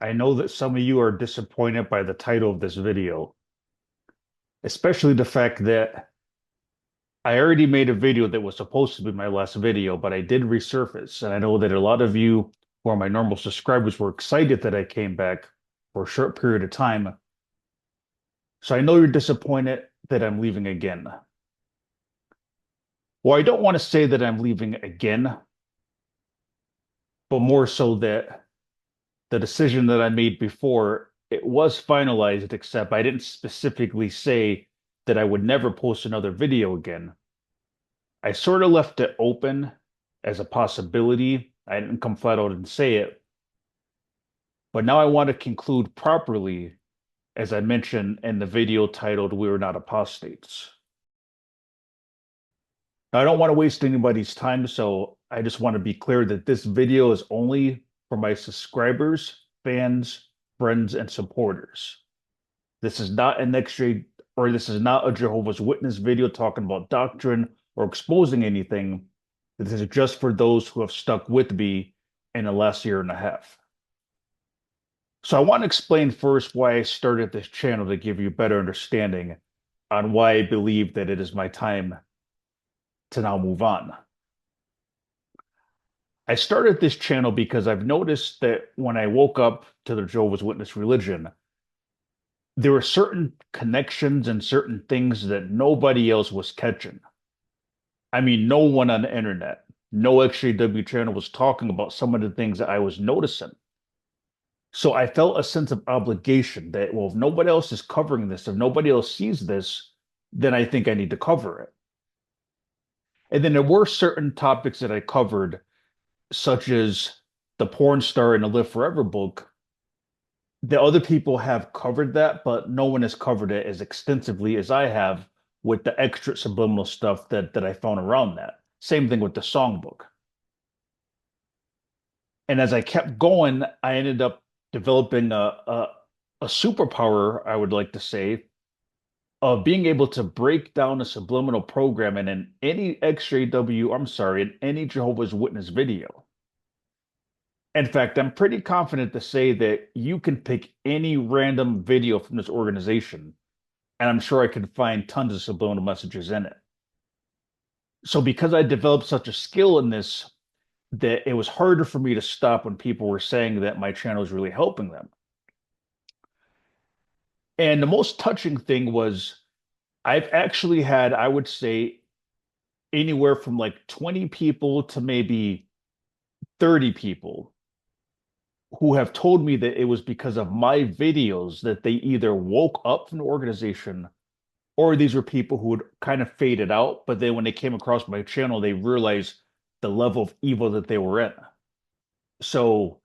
I know that some of you are disappointed by the title of this video, especially the fact that I already made a video that was supposed to be my last video, but I did resurface. And I know that a lot of you who are my normal subscribers were excited that I came back for a short period of time. So I know you're disappointed that I'm leaving again. Well, I don't want to say that I'm leaving again, but more so that the decision that I made before, it was finalized, except I didn't specifically say that I would never post another video again. I sort of left it open as a possibility. I didn't come flat out and say it, but now I want to conclude properly, as I mentioned in the video titled We Are Not Apostates. Now, I don't want to waste anybody's time, so I just want to be clear that this video is only for my subscribers, fans, friends, and supporters. This is not an extra, or this is not a Jehovah's Witness video talking about doctrine or exposing anything. This is just for those who have stuck with me in the last year and a half. So I want to explain first why I started this channel to give you better understanding on why I believe that it is my time to now move on. I started this channel because I've noticed that when I woke up to the Jehovah's Witness religion, there were certain connections and certain things that nobody else was catching. I mean, no one on the internet, no XJW channel was talking about some of the things that I was noticing. So I felt a sense of obligation that, well, if nobody else is covering this, if nobody else sees this, then I think I need to cover it. And then there were certain topics that I covered, such as the porn star in the Live Forever book. The other people have covered that, but no one has covered it as extensively as I have with the extra subliminal stuff that I found around that. Same thing with the songbook. And as I kept going, I ended up developing a superpower, I would like to say, of being able to break down a subliminal program in any XJW, I'm sorry, in any Jehovah's Witness video. In fact, I'm pretty confident to say that you can pick any random video from this organization, and I'm sure I can find tons of subliminal messages in it. So because I developed such a skill in this, that it was harder for me to stop when people were saying that my channel is really helping them. And the most touching thing was I've actually had, I would say, anywhere from like 20 people to maybe 30 people who have told me that it was because of my videos that they either woke up from the organization or these were people who had kind of faded out, but then when they came across my channel, they realized the level of evil that they were in. So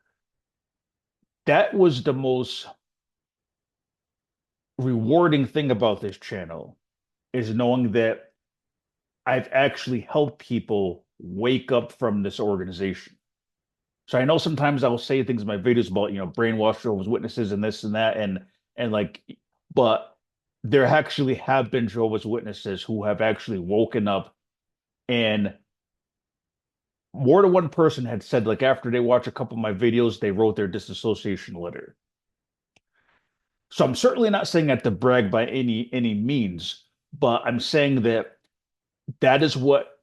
that was the most rewarding thing about this channel is knowing that I've actually helped people wake up from this organization. So I know sometimes I will say things in my videos about, brainwash Jehovah's Witnesses and this and that, and like, but there actually have been Jehovah's Witnesses who have actually woken up, and more than one person had said, like, after they watch a couple of my videos, they wrote their disassociation letter. So I'm certainly not saying that to brag by any means, but I'm saying that that is what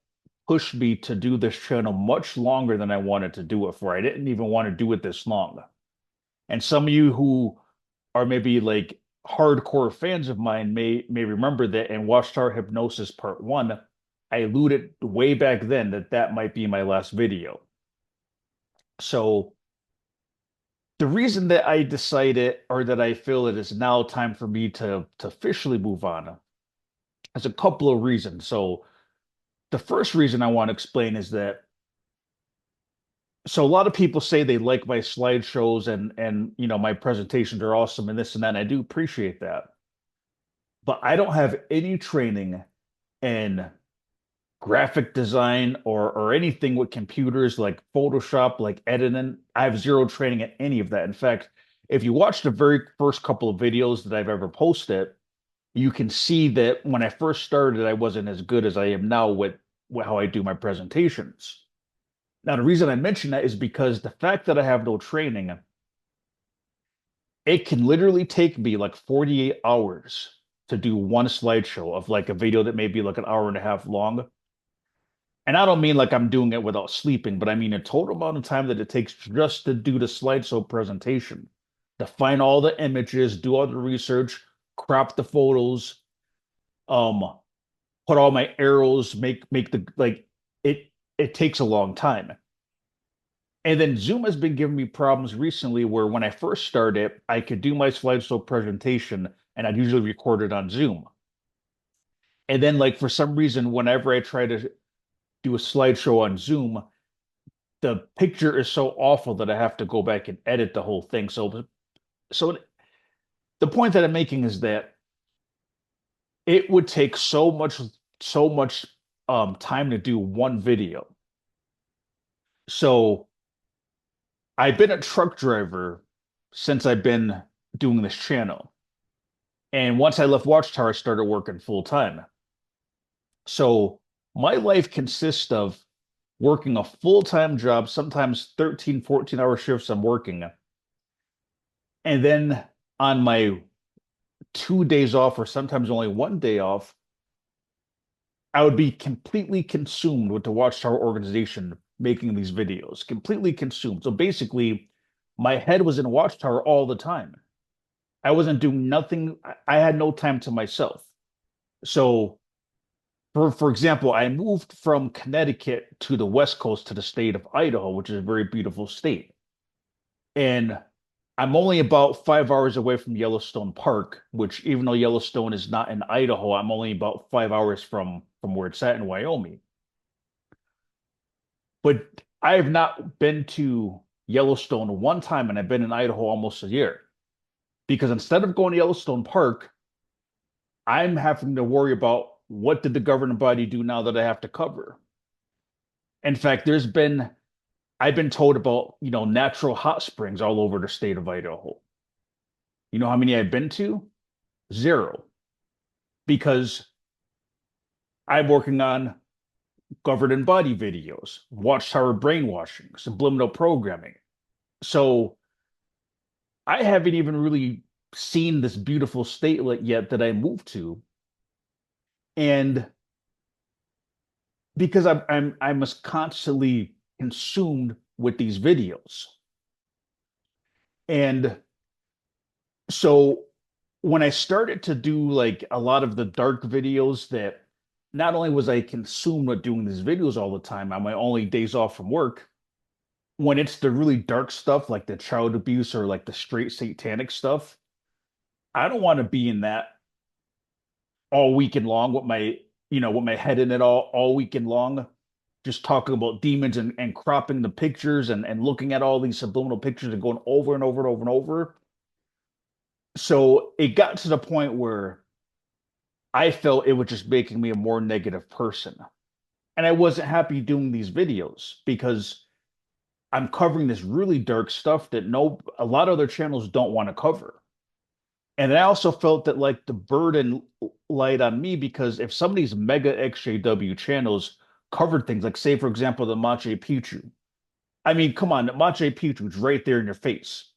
pushed me to do this channel much longer than I wanted to do it for. I didn't even want to do it this long. And some of you who are maybe like hardcore fans of mine may remember that in Watchtower Hypnosis Part 1, I alluded way back then that that might be my last video. So the reason that I decided, or that I feel it is now time for me to officially move on, is a couple of reasons. So the first reason I want to explain is that, so a lot of people say they like my slideshows and my presentations are awesome and this and that, and I do appreciate that. But I don't have any training in graphic design or anything with computers like Photoshop, like editing. I have zero training in any of that. In fact, if you watch the very first couple of videos that I've ever posted, you can see that when I first started, I wasn't as good as I am now with how I do my presentations. Now, the reason I mention that is because the fact that I have no training it can literally take me like 48 hours to do one slideshow of like a video that may be like an hour and a half long. And I don't mean like I'm doing it without sleeping, but I mean a total amount of time that it takes just to do the slideshow presentation, to find all the images, do all the research, crop the photos, um, put all my arrows, make the like it takes a long time. And then Zoom has been giving me problems recently where when I first started, I could do my slideshow presentation and I'd usually record it on Zoom. And then like for some reason, whenever I try to do a slideshow on Zoom, the picture is so awful that I have to go back and edit the whole thing. So the point that I'm making is that it would take so much time to do one video. So I've been a truck driver since I've been doing this channel. And once I left Watchtower, I started working full time. So my life consists of working a full-time job, sometimes 13, 14-hour shifts I'm working. And then on my 2 days off, or sometimes only one day off, I would be completely consumed with the Watchtower organization making these videos, completely consumed. So basically, my head was in Watchtower all the time. I wasn't doing nothing. I had no time to myself. So, for example, I moved from Connecticut to the West Coast to the state of Idaho, which is a very beautiful state. And I'm only about 5 hours away from Yellowstone Park, which even though Yellowstone is not in Idaho, I'm only about 5 hours from where it's at in Wyoming. But I have not been to Yellowstone one time, and I've been in Idaho almost a year. Because instead of going to Yellowstone Park, I'm having to worry about what did the governing body do now that I have to cover. In fact, I've been told about, natural hot springs all over the state of Idaho. You know how many I've been to? Zero. Because I'm working on governing body videos, watchtower brainwashing, subliminal programming. So I haven't even really seen this beautiful state yet that I moved to. And because I'm constantly consumed with these videos. And so when I started to do like a lot of the dark videos that not only was I consumed with doing these videos all the time on my only days off from work, when it's the really dark stuff like the child abuse or like the straight satanic stuff, I don't want to be in that all weekend long with my head in it all weekend long, just talking about demons and cropping the pictures and looking at all these subliminal pictures and going over and over and over and over. So it got to the point where I felt it was just making me a more negative person. And I wasn't happy doing these videos because I'm covering this really dark stuff that a lot of other channels don't want to cover. And I also felt that like the burden lied on me because if some of these mega XJW channels covered things like, say, for example, the Mache Picchu. I mean, come on, the Mache Picchu's right there in your face.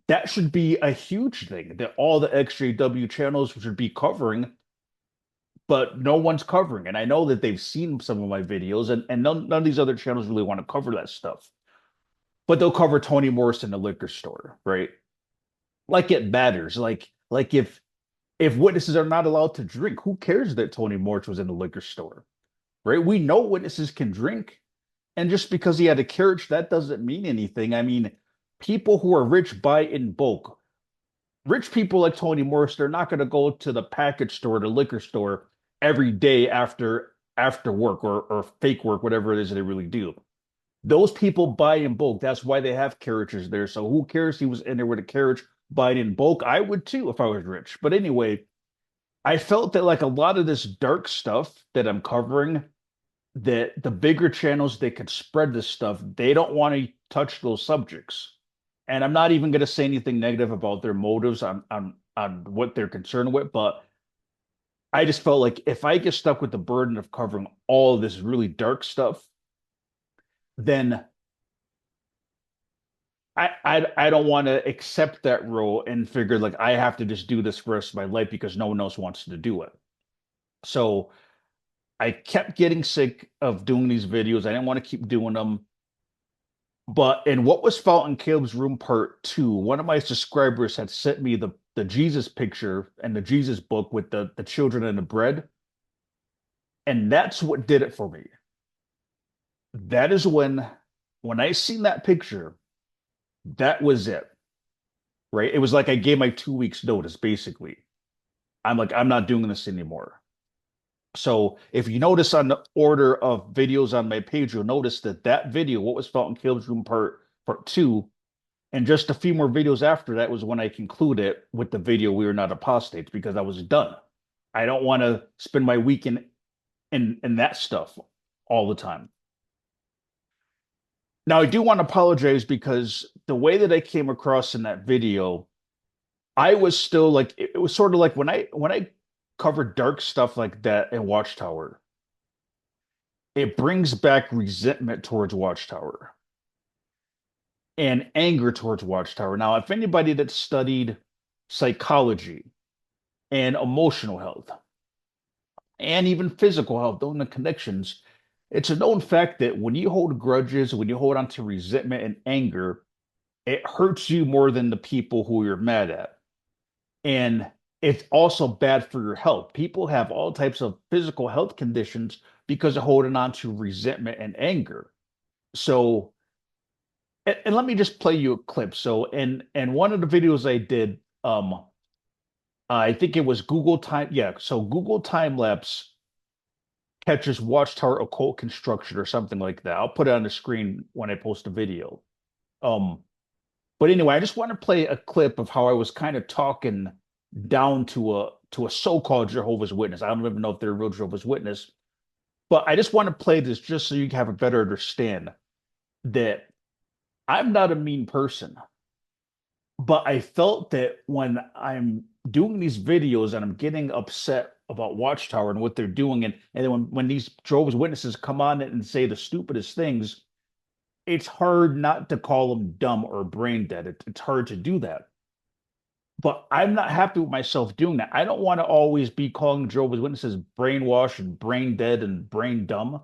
That should be a huge thing that all the XJW channels should be covering, but no one's covering. And I know that they've seen some of my videos, and none of these other channels really want to cover that stuff. But they'll cover Toni Morrison in the liquor store, right? Like it matters. Like if witnesses are not allowed to drink, who cares that Toni Morrison was in the liquor store, right? We know witnesses can drink, and just because he had a carriage, that doesn't mean anything. I mean, people who are rich buy in bulk. Rich people like Toni Morris, they're not going to go to the package store, the liquor store every day after work or fake work, whatever it is they really do. Those people buy in bulk. That's why they have carriages there. So who cares? He was in there with a carriage buying in bulk. I would too if I was rich. But anyway, I felt that like a lot of this dark stuff that I'm covering, that the bigger channels they could spread this stuff, they don't want to touch those subjects. And I'm not even going to say anything negative about their motives on what they're concerned with, but I just felt like if I get stuck with the burden of covering all of this really dark stuff, then I don't want to accept that role and figure like I have to just do this for the rest of my life because no one else wants to do it. So I kept getting sick of doing these videos. I didn't want to keep doing them. But in what was found in Caleb's room part two, one of my subscribers had sent me the Jesus picture and the Jesus book with the children and the bread. And that's what did it for me. That is when I seen that picture, that was it. Right? It was like I gave my 2 weeks notice, basically. I'm like, I'm not doing this anymore. So if you notice on the order of videos on my page, you'll notice that that video, what was found in Caleb's room part two, and just a few more videos after that was when I concluded with the video "We Are Not Apostates" because I was done. I don't want to spend my weekend in that stuff all the time. Now I do want to apologize because the way that I came across in that video, I was still like it was sort of like when I covered dark stuff like that in Watchtower, it brings back resentment towards Watchtower and anger towards Watchtower. Now, if anybody that studied psychology and emotional health and even physical health, knowing the connections, it's a known fact that when you hold grudges, when you hold on to resentment and anger, it hurts you more than the people who you're mad at. And it's also bad for your health. People have all types of physical health conditions because of holding on to resentment and anger. So, and let me just play you a clip. So, in one of the videos I did, I think it was Google time. Yeah, so Google time lapse catches Watchtower occult construction or something like that. I'll put it on the screen when I post a video. Um, but anyway, I just want to play a clip of how I was kind of talking down to a so-called Jehovah's Witness. I don't even know if they're a real Jehovah's Witness, but I just want to play this just so you can have a better understand that I'm not a mean person, but I felt that when I'm doing these videos and I'm getting upset about Watchtower and what they're doing, and then when these Jehovah's Witnesses come on it and say the stupidest things, it's hard not to call them dumb or brain dead. It's hard to do that. But I'm not happy with myself doing that. I don't want to always be calling Jehovah's Witnesses brainwashed and brain dead and brain dumb.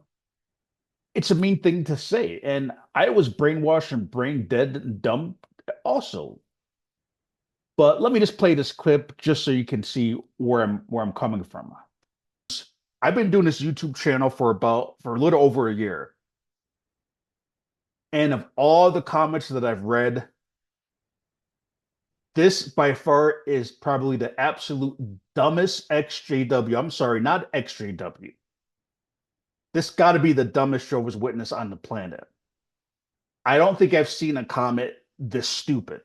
It's a mean thing to say. And I was brainwashed and brain dead and dumb also. But let me just play this clip just so you can see where I'm coming from. I've been doing this YouTube channel for a little over a year. And of all the comments that I've read, this by far is probably the absolute dumbest XJW. I'm sorry, not XJW. This got to be the dumbest Jehovah's Witness on the planet. I don't think I've seen a comment this stupid.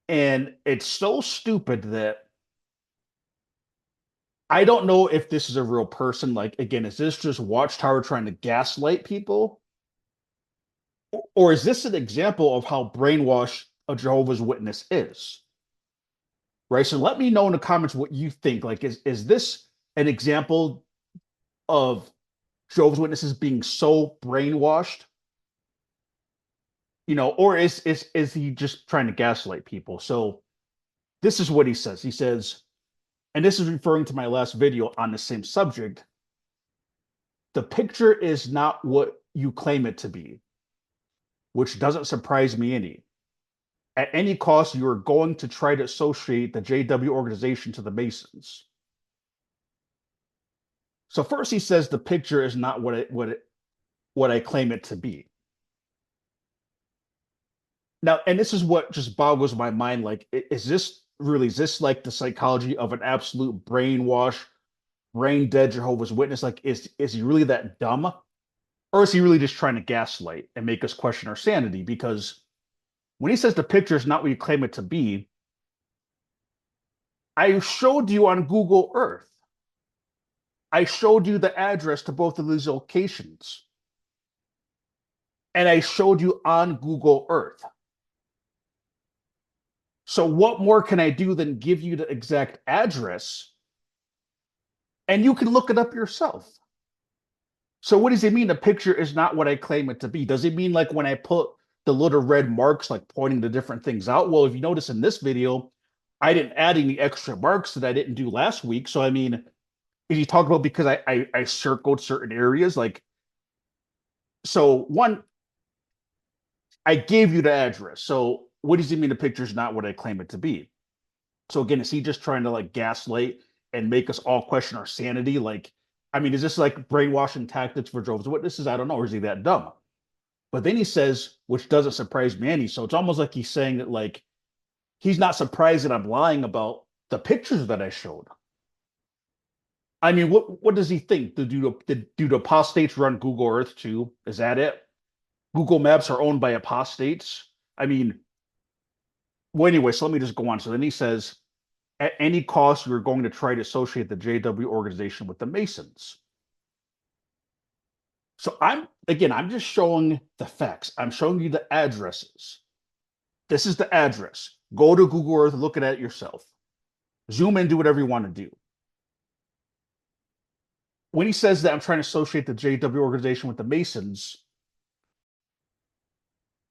And it's so stupid that I don't know if this is a real person. Like, again, is this just Watchtower trying to gaslight people? Or is this an example of how brainwashed a Jehovah's Witness is? Right. So let me know in the comments what you think. Like, is this an example of Jehovah's Witnesses being so brainwashed? Or is he just trying to gaslight people? So this is what he says. He says, and this is referring to my last video on the same subject. The picture is not what you claim it to be, which doesn't surprise me any. At any cost, you are going to try to associate the JW organization to the Masons. So first he says the picture is not what I claim it to be. Now, and this is what just boggles my mind. Like, is this like the psychology of an absolute brainwash, brain dead Jehovah's Witness? Like, is he really that dumb? Or is he really just trying to gaslight and make us question our sanity? Because when he says the picture is not what you claim it to be, I showed you on Google Earth. I showed you the address to both of these locations. And I showed you on Google Earth. So what more can I do than give you the exact address? And you can look it up yourself. So what does it mean the picture is not what I claim it to be? Does it mean like when I put the little red marks like pointing to different things out. Well, if you notice in this video, I didn't add any extra marks that I didn't do last week. So I mean, if you talk about because I circled certain areas, like so one, I gave you the address. So what does he mean the picture's not what I claim it to be? So again, is he just trying to like gaslight and make us all question our sanity? Like, I mean, is this like brainwashing tactics for Jehovah's Witnesses? I don't know. Or is he that dumb? But then he says, which doesn't surprise me any. So it's almost like he's saying that like he's not surprised that I'm lying about the pictures that I showed. I mean, what does he think? Do the apostates run Google Earth too? Is that it? Google Maps are owned by apostates. I mean, well, anyway, so let me just go on. So then he says, at any cost, you're going to try to associate the JW organization with the Masons. So I'm just showing the facts. I'm showing you the addresses. This is the address. Go to Google Earth, look at it yourself. Zoom in, do whatever you want to do. When he says that I'm trying to associate the JW organization with the Masons,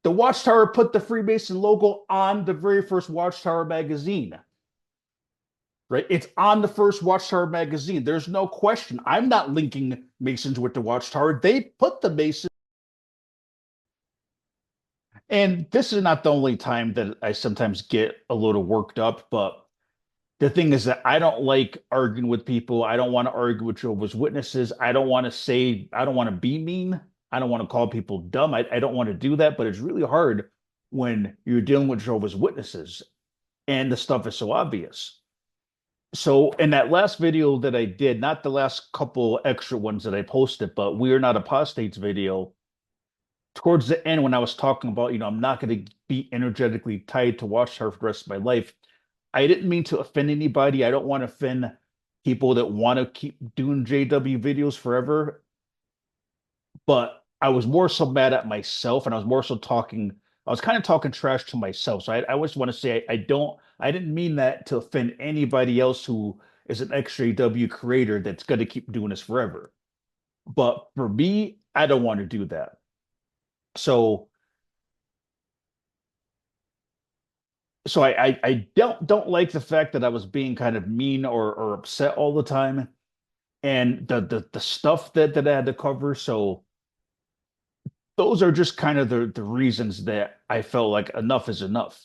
the Watchtower put the Freemason logo on the very first Watchtower magazine. Right? It's on the first Watchtower magazine. There's no question. I'm not linking Masons with the Watchtower. They put the Masons. And this is not the only time that I sometimes get a little worked up, but the thing is that I don't like arguing with people. I don't want to argue with Jehovah's Witnesses. I don't want to be mean. I don't want to call people dumb. I don't want to do that, but it's really hard when you're dealing with Jehovah's Witnesses and the stuff is so obvious. So in that last video that I did, not the last couple extra ones that I posted, but We Are Not Apostates video, towards the end when I was talking about, I'm not going to be energetically tied to Watchtower for the rest of my life, I didn't mean to offend anybody. I don't want to offend people that want to keep doing JW videos forever. But I was more so mad at myself, and I was more so I was kind of talking trash to myself. So I always want to say I didn't mean that to offend anybody else who is an XJW creator that's going to keep doing this forever. But for me, I don't want to do that. So I don't like the fact that I was being kind of mean or upset all the time, and the stuff that I had to cover. So those are just kind of the reasons that I felt like enough is enough.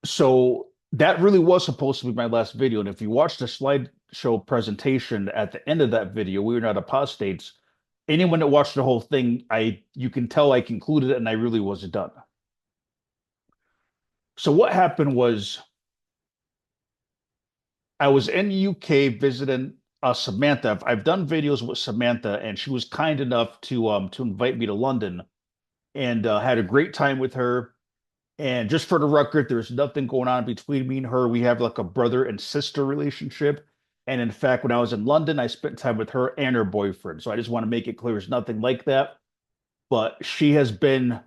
So that really was supposed to be my last video. And if you watch the slideshow presentation at the end of that video, We Are Not Apostates, anyone that watched the whole thing, you can tell I concluded it and I really was done. So what happened was I was in the UK visiting Samantha. I've done videos with Samantha, and she was kind enough to invite me to London, and had a great time with her. And just for the record, there's nothing going on between me and her. We have like a brother and sister relationship. And in fact, when I was in London, I spent time with her and her boyfriend. So I just want to make it clear it's nothing like that. But she has been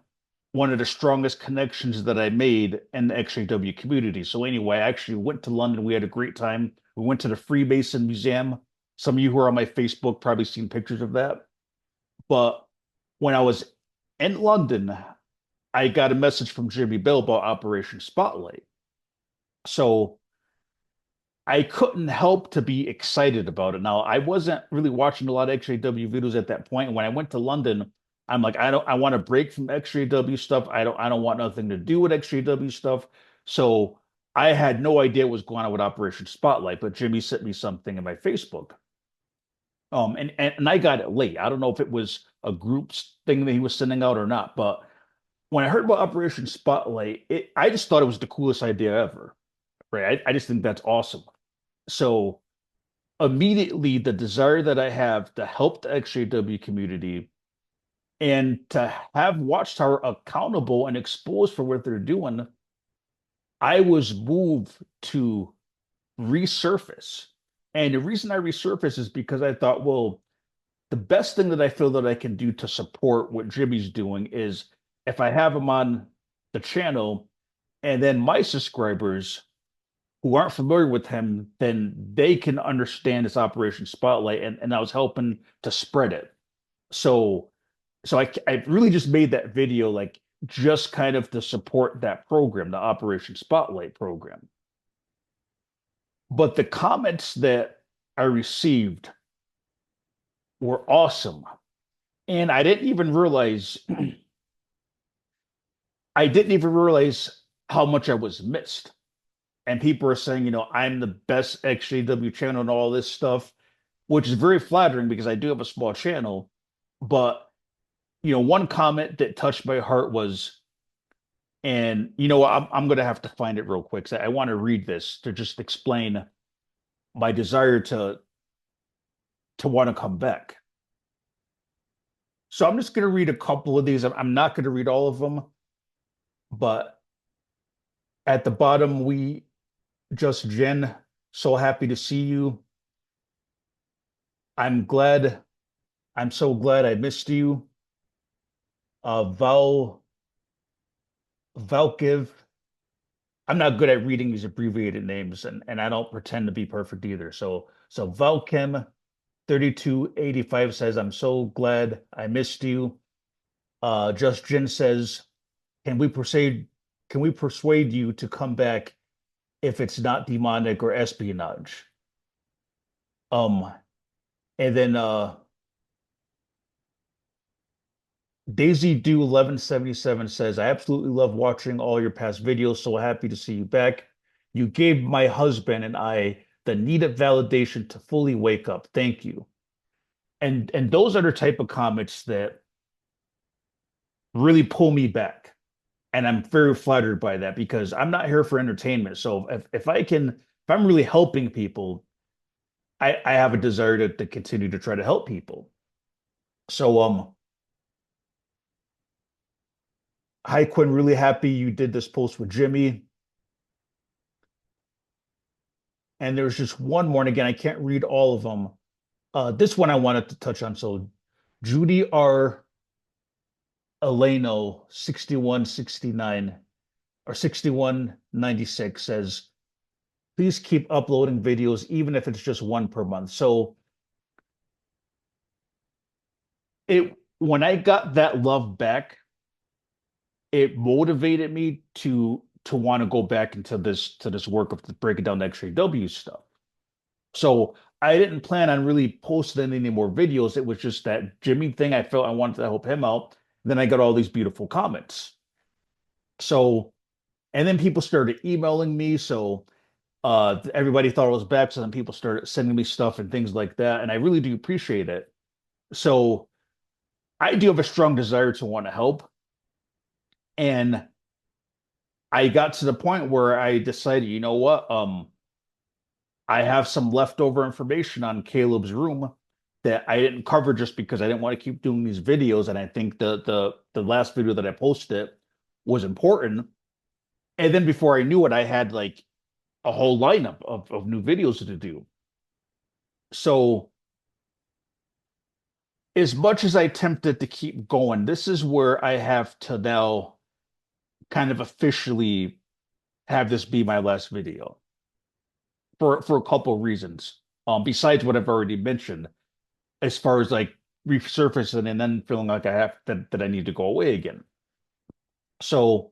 one of the strongest connections that I made in the XJW community. So anyway, I actually went to London. We had a great time. We went to the Freemason Museum. Some of you who are on my Facebook probably seen pictures of that. But when I was in London, I got a message from Jimmy Bell about Operation Spotlight. So I couldn't help to be excited about it. Now, I wasn't really watching a lot of XJW videos at that point. When I went to London, I'm like, I want to break from XJW stuff. I don't want nothing to do with XJW stuff. So I had no idea what was going on with Operation Spotlight, but Jimmy sent me something in my Facebook. And I got it late. I don't know if it was a group thing that he was sending out or not, but when I heard about Operation Spotlight, I just thought it was the coolest idea ever. Right. I just think that's awesome. So immediately the desire that I have to help the XJW community and to have Watchtower accountable and exposed for what they're doing, I was moved to resurface. And the reason I resurface is because I thought, well, the best thing that I feel that I can do to support what Jimmy's doing is if I have him on the channel and then my subscribers who aren't familiar with him, then they can understand this Operation Spotlight. And I was helping to spread it. So So I really just made that video like just kind of to support that program, the Operation Spotlight program. But the comments that I received were awesome. And I didn't even realize how much I was missed. And people are saying, I'm the best XJW channel and all this stuff, which is very flattering because I do have a small channel. But, one comment that touched my heart was, and I'm going to have to find it real quick. So I want to read this to just explain my desire to want to come back. So I'm just going to read a couple of these. I'm not going to read all of them, but at the bottom, we just Jen, so happy to see you. I'm glad. I'm so glad I missed you. Val Valkiv. I'm not good at reading these abbreviated names, and I don't pretend to be perfect either. So Valkim 3285 says, I'm so glad I missed you. Just Jen says, can we persuade can we persuade you to come back if it's not demonic or espionage? Um, and then Daisy Do 1177 says, I absolutely love watching all your past videos. So happy to see you back. You gave my husband and I the needed validation to fully wake up. Thank you. And those are the type of comments that really pull me back. And I'm very flattered by that because I'm not here for entertainment. So if I'm really helping people, I have a desire to continue to try to help people. So hi Quinn, really happy you did this post with Jimmy. And there's just one more, and again, I can't read all of them. This one I wanted to touch on. So Judy R. Eleno 6169 or 6196 says, please keep uploading videos, even if it's just one per month. So it when I got that love back, it motivated me to want to go back into this work of breaking down the XAW stuff. So I didn't plan on really posting any more videos. It was just that Jimmy thing. I felt I wanted to help him out. Then I got all these beautiful comments. So, and then people started emailing me. So everybody thought I was back. So then people started sending me stuff and things like that. And I really do appreciate it. So I do have a strong desire to want to help. And I got to the point where I decided, you know what? I have some leftover information on Caleb's room that I didn't cover just because I didn't want to keep doing these videos. And I think the last video that I posted was important. And then before I knew it, I had like a whole lineup of new videos to do. So as much as I attempted to keep going, this is where I have to now kind of officially have this be my last video for a couple of reasons. Besides what I've already mentioned, as far as like resurfacing and then feeling like I have that I need to go away again. So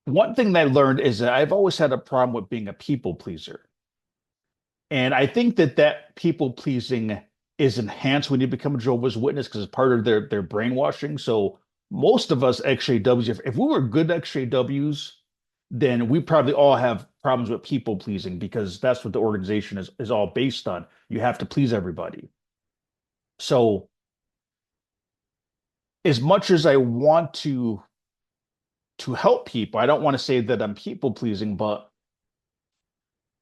one thing that I learned is that I've always had a problem with being a people pleaser. And I think that people pleasing is enhanced when you become a Jehovah's Witness because it's part of their brainwashing. So most of us XJWs, if we were good XJWs, then we probably all have problems with people pleasing because that's what the organization is all based on. You have to please everybody. So as much as I want to help people, I don't want to say that I'm people pleasing, but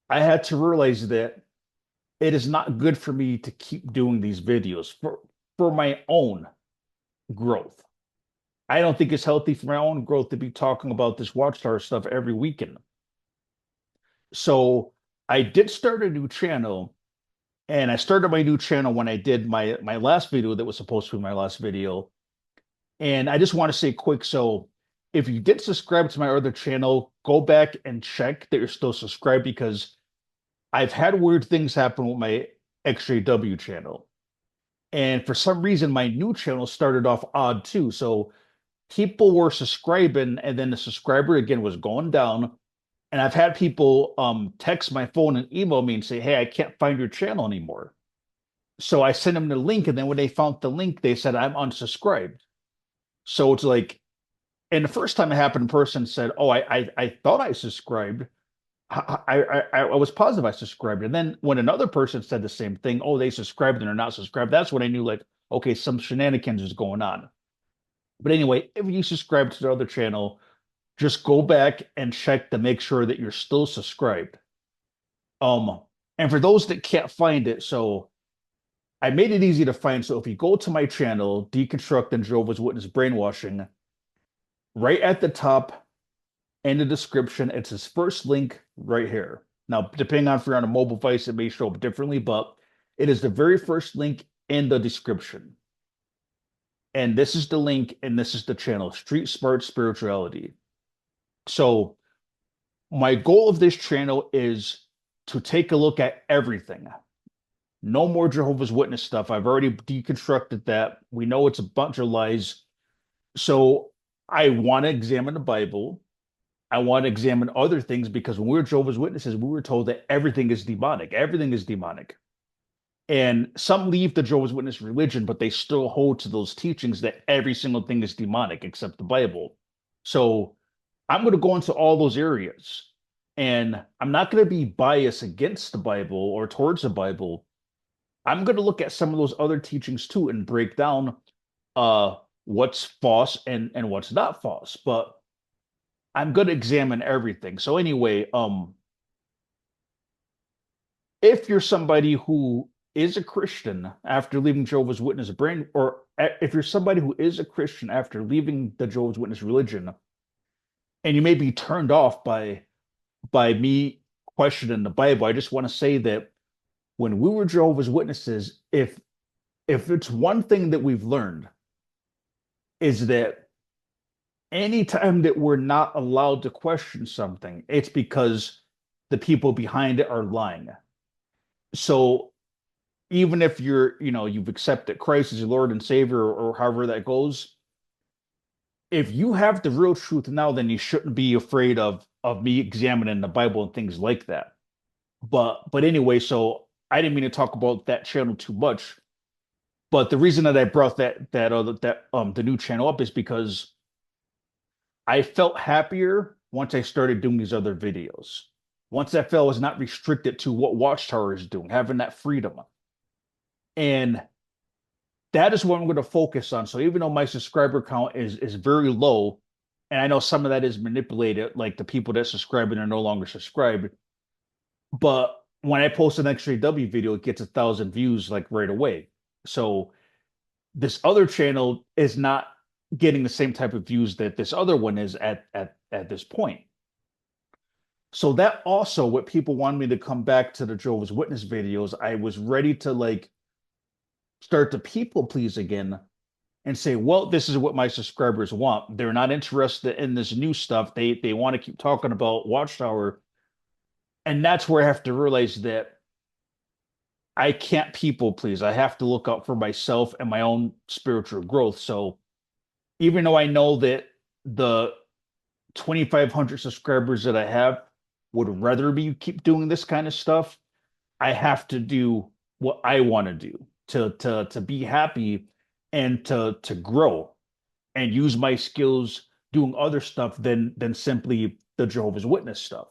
I had to realize that it is not good for me to keep doing these videos for my own growth. I don't think it's healthy for my own growth to be talking about this Watchtower stuff every weekend. So I did start a new channel, and I started my new channel when I did my last video that was supposed to be my last video. And I just want to say quick, so if you did subscribe to my other channel, go back and check that you're still subscribed because I've had weird things happen with my XJW channel. And for some reason, my new channel started off odd too. So people were subscribing, and then the subscriber again was going down. And I've had people text my phone and email me and say, "Hey, I can't find your channel anymore." So I sent them the link, and then when they found the link, they said I'm unsubscribed. So it's like, and the first time it happened, a person said, "Oh, I thought I subscribed. I was positive I subscribed." And then when another person said the same thing, "Oh, they subscribed and they're not subscribed," that's when I knew like, okay, some shenanigans is going on. But anyway, if you subscribe to the other channel, just go back and check to make sure that you're still subscribed. Um, and for those that can't find it, so I made it easy to find. So if you go to my channel, Deconstruct and Jehovah's Witness Brainwashing, right at the top in the description, it's his first link right here. Now, depending on if you're on a mobile device, it may show up differently, but it is the very first link in the description. And this is the link, and this is the channel, Street Smart Spirituality. So my goal of this channel is to take a look at everything. No more Jehovah's Witness stuff. I've already deconstructed that. We know it's a bunch of lies. So I want to examine the Bible. I want to examine other things because when we were Jehovah's Witnesses, we were told that everything is demonic. Everything is demonic. And some leave the Jehovah's Witness religion, but they still hold to those teachings that every single thing is demonic except the Bible. So I'm going to go into all those areas. And I'm not going to be biased against the Bible or towards the Bible. I'm going to look at some of those other teachings too and break down what's false and what's not false. But I'm going to examine everything. So anyway, if you're somebody who is a Christian after leaving Jehovah's Witness brain, or if you're somebody who is a Christian after leaving the Jehovah's Witness religion, and you may be turned off by me questioning the Bible, I just want to say that when we were Jehovah's Witnesses, if it's one thing that we've learned is that anytime that we're not allowed to question something, it's because the people behind it are lying. So even if you've accepted Christ as your Lord and Savior, or however that goes, if you have the real truth now, then you shouldn't be afraid of me examining the Bible and things like that. But anyway, so I didn't mean to talk about that channel too much. But the reason that I brought the new channel up is because I felt happier once I started doing these other videos. Once I felt I was not restricted to what Watchtower is doing, having that freedom. And that is what I'm going to focus on. So even though my subscriber count is very low, and I know some of that is manipulated, like the people that subscribe and are no longer subscribed, but when I post an XJW video, it gets 1,000 views like right away. So this other channel is not getting the same type of views that this other one is at this point. So that also, what people wanted me to come back to the Jehovah's Witness videos, I was ready to like start to people please again and say, well, this is what my subscribers want. They're not interested in this new stuff. They want to keep talking about Watchtower. And that's where I have to realize that I can't people please. I have to look out for myself and my own spiritual growth. So even though I know that the 2,500 subscribers that I have would rather me keep doing this kind of stuff, I have to do what I want to do to be happy and to grow and use my skills doing other stuff than simply the Jehovah's Witness stuff.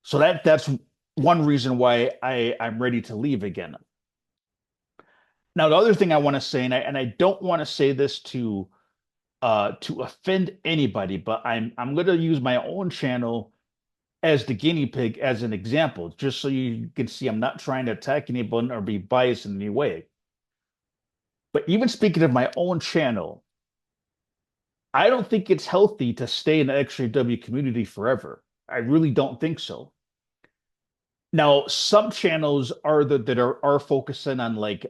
So that's one reason why I'm ready to leave again. Now, the other thing I want to say, and I don't want to say this to offend anybody, but I'm going to use my own channel as the guinea pig as an example, just so you can see I'm not trying to attack anyone or be biased in any way. But even speaking of my own channel, I don't think it's healthy to stay in the XJW community forever. I really don't think so. Now, some channels that are focusing on like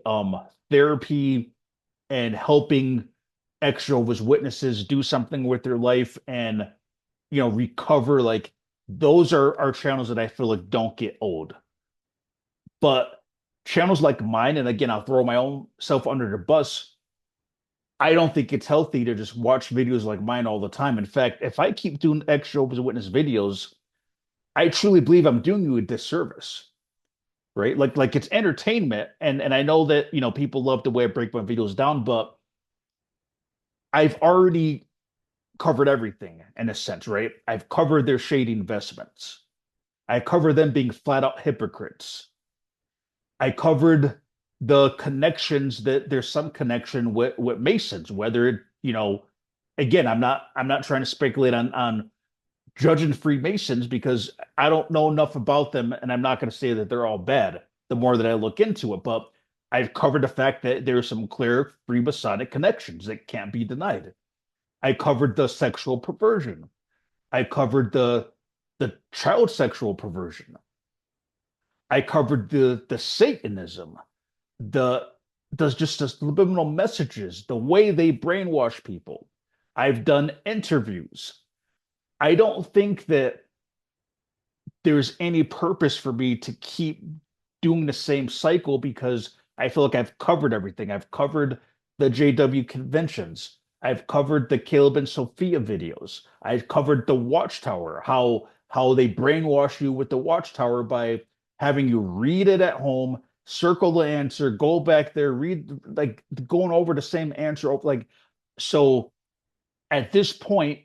therapy and helping ex-Jehovah's Witnesses do something with their life and recover. Like those are channels that I feel like don't get old. But channels like mine, and again, I'll throw my own self under the bus. I don't think it's healthy to just watch videos like mine all the time. In fact, if I keep doing extra Witness videos, I truly believe I'm doing you a disservice, right? Like it's entertainment, and I know that people love the way I break my videos down, but I've already covered everything in a sense, right? I've covered their shady investments. I covered them being flat out hypocrites. I covered the connections that there's some connection with Masons, whether again, I'm not trying to speculate on judging Freemasons because I don't know enough about them, and I'm not going to say that they're all bad the more that I look into it. But I've covered the fact that there's some clear Freemasonic connections that can't be denied. I covered the sexual perversion. I covered the child sexual perversion. I covered the Satanism, the just the subliminal messages, the way they brainwash people. I've done interviews. I don't think that there's any purpose for me to keep doing the same cycle because I feel like I've covered everything. I've covered the JW conventions. I've covered the Caleb and Sophia videos. I've covered the Watchtower, how they brainwash you with the Watchtower by having you read it at home, circle the answer, go back there, read like going over the same answer. Like so at this point,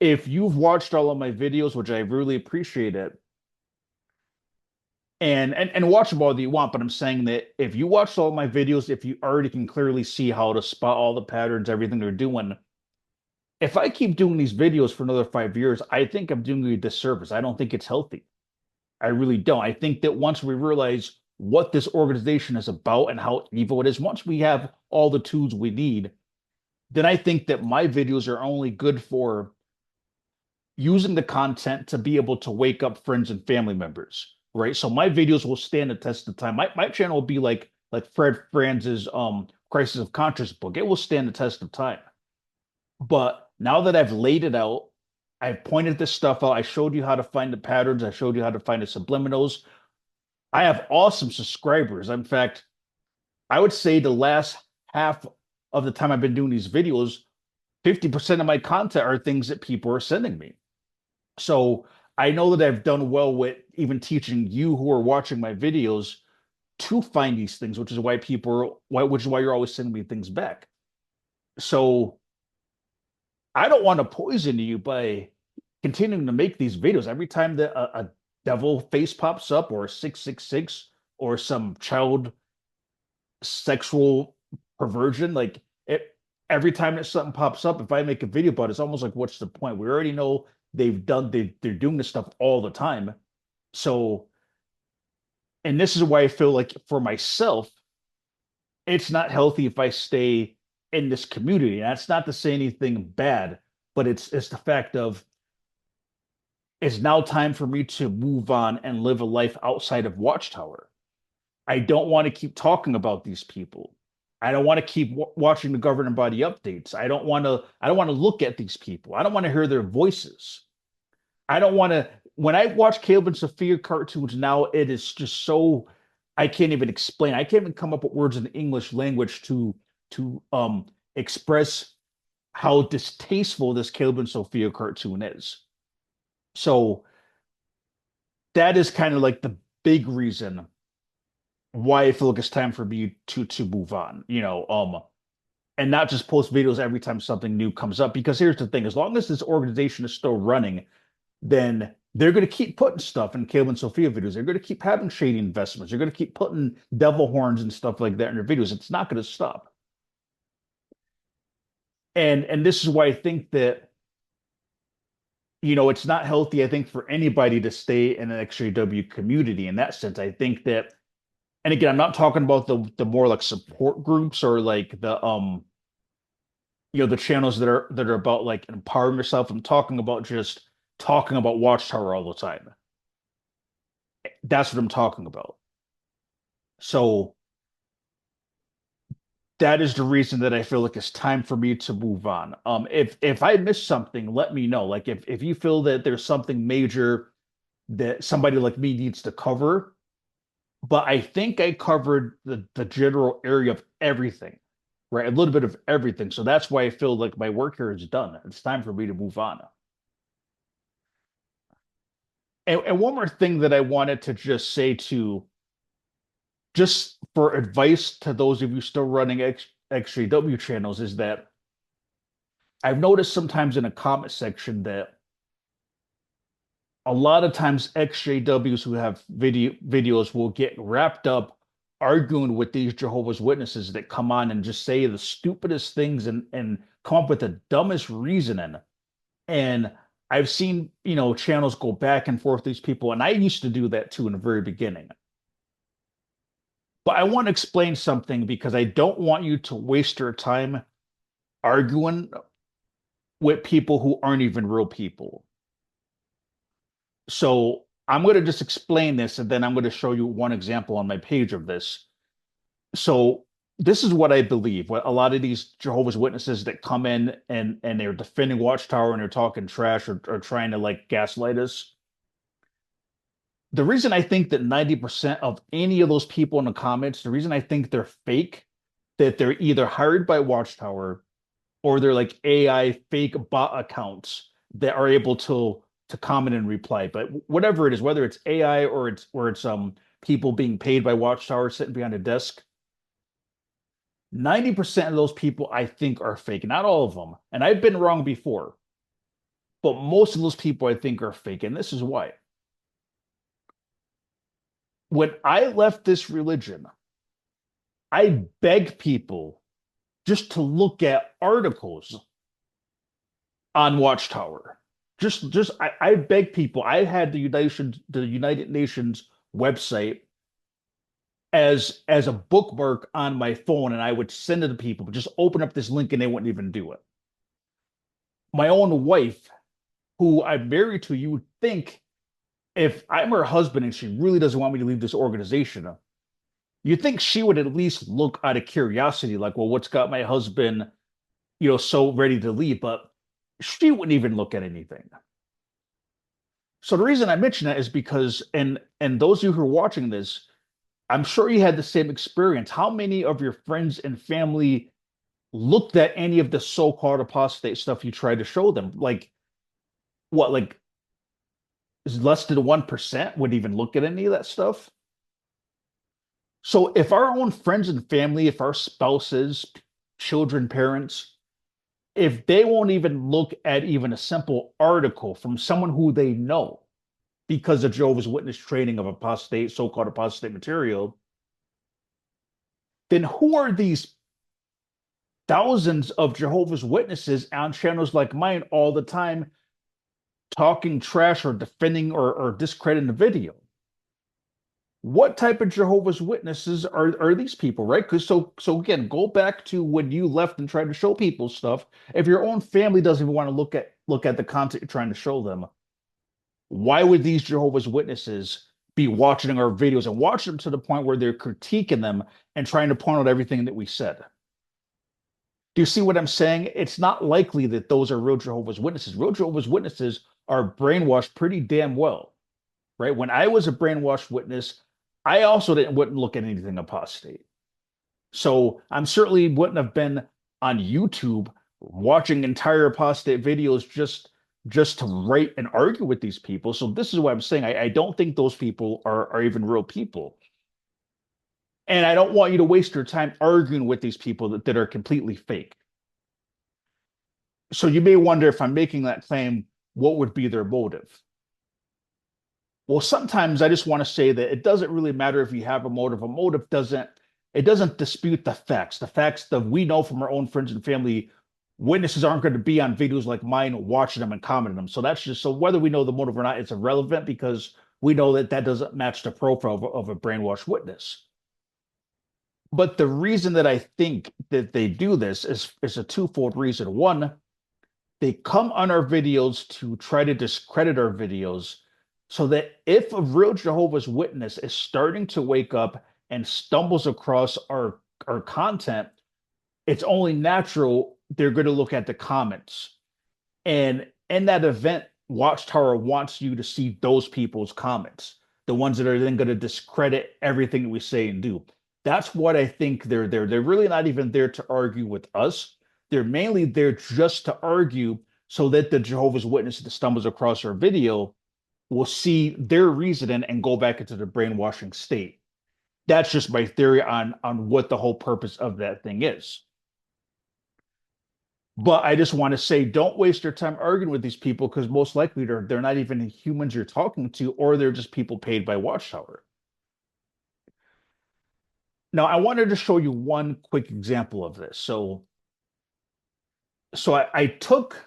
if you've watched all of my videos, which I really appreciate it, and watch them all that you want, but I'm saying that if you watched all of my videos, if you already can clearly see how to spot all the patterns, everything they're doing, if I keep doing these videos for another 5 years, I think I'm doing you a disservice. I don't think it's healthy. I really don't. I think that once we realize what this organization is about and how evil it is, once we have all the tools we need, then I think that my videos are only good for using the content to be able to wake up friends and family members, right? So my videos will stand the test of time. My channel will be like Fred Franz's Crisis of Conscience book. It will stand the test of time. But now that I've laid it out, I've pointed this stuff out. I showed you how to find the patterns. I showed you how to find the subliminals. I have awesome subscribers. In fact, I would say the last half of the time I've been doing these videos, 50% of my content are things that people are sending me. So I know that I've done well with even teaching you who are watching my videos to find these things, which is why which is why you're always sending me things back. So I don't want to poison you by continuing to make these videos. Every time that a devil face pops up or a 666 or some child sexual perversion, like every time that something pops up, if I make a video about it, it's almost like, what's the point? We already know they're doing this stuff all the time. So, and this is why I feel like for myself, it's not healthy if I stay in this community. And that's not to say anything bad, but it's the fact of it's now time for me to move on and live a life outside of Watchtower. I don't want to keep talking about these people. I don't want to keep watching the governing body updates. I don't want to look at these people. I don't want to hear their voices. I don't want to when I watch Caleb and Sophia cartoons now, it is just so I can't even explain. I can't even come up with words in the English language to express how distasteful this Caleb and Sophia cartoon is. So that is kind of like the big reason why I feel like it's time for me to move on, and not just post videos every time something new comes up. Because here's the thing: as long as this organization is still running, then they're going to keep putting stuff in Caleb and Sophia videos. They're going to keep having shady investments. They're going to keep putting devil horns and stuff like that in their videos. It's not going to stop. And this is why I think that it's not healthy. I think for anybody to stay in an XJW community in that sense. I think that and again, I'm not talking about the more like support groups or like the channels that are about like empowering yourself. I'm talking about just talking about Watchtower all the time. That's what I'm talking about. So that is the reason that I feel like it's time for me to move on. If I miss something, let me know. Like if you feel that there's something major that somebody like me needs to cover, but I think I covered the general area of everything, right? A little bit of everything. So that's why I feel like my work here is done. It's time for me to move on. And one more thing that I wanted to just say to, just for advice to those of you still running XJW channels, is that I've noticed sometimes in a comment section that a lot of times XJWs who have videos will get wrapped up arguing with these Jehovah's Witnesses that come on and just say the stupidest things and come up with the dumbest reasoning. And I've seen, channels go back and forth with these people, and I used to do that too in the very beginning. But I want to explain something because I don't want you to waste your time arguing with people who aren't even real people. So I'm going to just explain this and then I'm going to show you one example on my page of this. So this is what I believe. What a lot of these Jehovah's Witnesses that come in and they're defending Watchtower and they're talking trash or trying to like gaslight us. The reason I think that 90% of any of those people in the comments, the reason I think they're fake, that they're either hired by Watchtower or they're like AI fake bot accounts that are able to comment and reply. But whatever it is, whether it's AI or it's people being paid by Watchtower sitting behind a desk, 90% of those people I think are fake. Not all of them. And I've been wrong before, but most of those people I think are fake. And this is why. When I left this religion, I begged people just to look at articles on Watchtower. I beg people. I had the United Nations website as a bookmark on my phone, and I would send it to people, but just open up this link and they wouldn't even do it. My own wife, who I'm married to, you would think if I'm her husband and she really doesn't want me to leave this organization, you think she would at least look out of curiosity, like, well, what's got my husband, so ready to leave? But she wouldn't even look at anything. So the reason I mention that is because, and those of you who are watching this, I'm sure you had the same experience. How many of your friends and family looked at any of the so-called apostate stuff you tried to show them? Like what, like is less than 1% would even look at any of that stuff? So if our own friends and family, if our spouses, children, parents, if they won't even look at even a simple article from someone who they know because of Jehovah's Witness training of apostate, so-called apostate material, then who are these thousands of Jehovah's Witnesses on channels like mine all the time talking trash or defending or discrediting the video? What type of Jehovah's Witnesses are these people, right? Because so again, go back to when you left and tried to show people stuff. If your own family doesn't even want to look at the content you're trying to show them, why would these Jehovah's Witnesses be watching our videos and watching them to the point where they're critiquing them and trying to point out everything that we said? Do you see what I'm saying? It's not likely that those are real Jehovah's Witnesses. Real Jehovah's Witnesses are brainwashed pretty damn well, right? When I was a brainwashed witness, I also wouldn't look at anything apostate. So I'm certainly wouldn't have been on YouTube watching entire apostate videos just to write and argue with these people. So this is what I'm saying. I don't think those people are even real people. And I don't want you to waste your time arguing with these people that are completely fake. So you may wonder, if I'm making that claim, what would be their motive? Well, sometimes I just want to say that it doesn't really matter if you have a motive. A motive doesn't dispute the facts. The facts that we know from our own friends and family, witnesses aren't going to be on videos like mine watching them and commenting them. So that's just, so whether we know the motive or not, it's irrelevant because we know that that doesn't match the profile of a brainwashed witness. But the reason that I think that they do this is a twofold reason. One, they come on our videos to try to discredit our videos so that if a real Jehovah's Witness is starting to wake up and stumbles across our content, it's only natural they're going to look at the comments. And in that event, Watchtower wants you to see those people's comments. the ones that are then going to discredit everything we say and do. That's what I think they're there. They're really not even there to argue with us. They're mainly there just to argue so that the Jehovah's Witness that stumbles across our video will see their reasoning and go back into the brainwashing state. That's just my theory on what the whole purpose of that thing is. But I just want to say, don't waste your time arguing with these people because most likely they're not even humans you're talking to, or they're just people paid by Watchtower. Now, I wanted to show you one quick example of this. So I took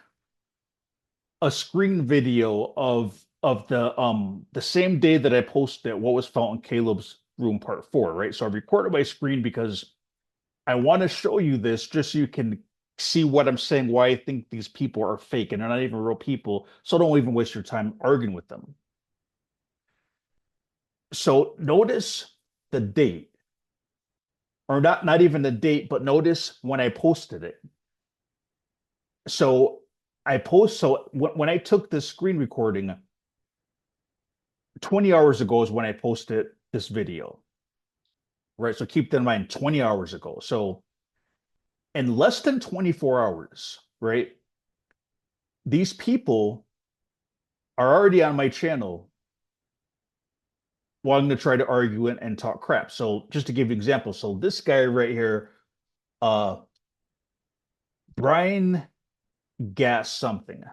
a screen video of the same day that I posted what was found in Caleb's room part 4, right? So I recorded my screen because I want to show you this just so you can see what I'm saying, why I think these people are fake and they're not even real people. So don't even waste your time arguing with them. So notice the date, or not even the date, but notice when I posted it. So when I took this screen recording, 20 hours ago is when I posted this video, right? So keep that in mind, 20 hours ago. So in less than 24 hours, right? These people are already on my channel wanting to try to argue and talk crap. So just to give you an example, so this guy right here, Brian Gass something,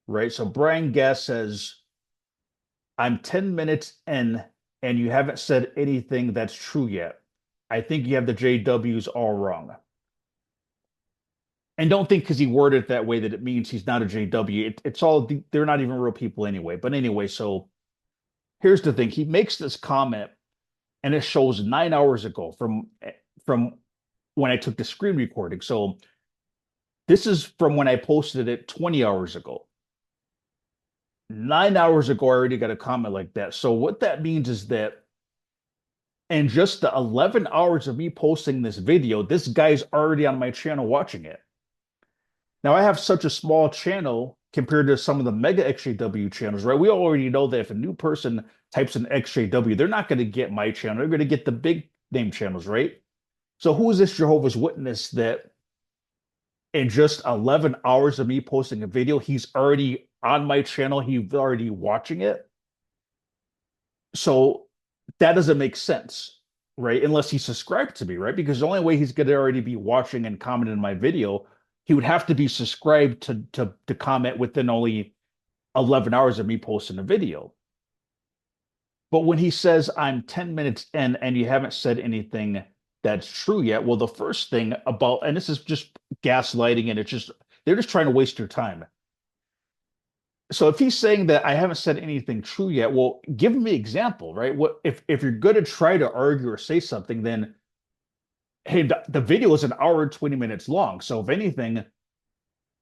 right? So Brian Gass says, I'm 10 minutes in and you haven't said anything that's true yet. I think you have the JWs all wrong. And don't think because he worded it that way that it means he's not a JW. It's all, they're not even real people anyway. But anyway, so here's the thing. He makes this comment and it shows 9 hours ago from when I took the screen recording. So this is from when I posted it 20 hours ago. 9 hours ago, I already got a comment like that. So what that means is that in just the 11 hours of me posting this video, this guy's already on my channel watching it. Now, I have such a small channel compared to some of the mega XJW channels, right? We already know that if a new person types in XJW, they're not going to get my channel. They're going to get the big name channels, right? So who is this Jehovah's Witness that in just 11 hours of me posting a video, he's already on my channel, he's already watching it? So that doesn't make sense, right? Unless he's subscribed to me, right? Because the only way he's going to already be watching and commenting my video, he would have to be subscribed to comment within only 11 hours of me posting a video. But when he says I'm 10 minutes in and you haven't said anything that's true yet, well, the first thing about, and this is just gaslighting, and they're just trying to waste your time. So if he's saying that I haven't said anything true yet, well, give me an example, right? What if you're going to try to argue or say something, then hey, the video is an hour and 20 minutes long. So if anything,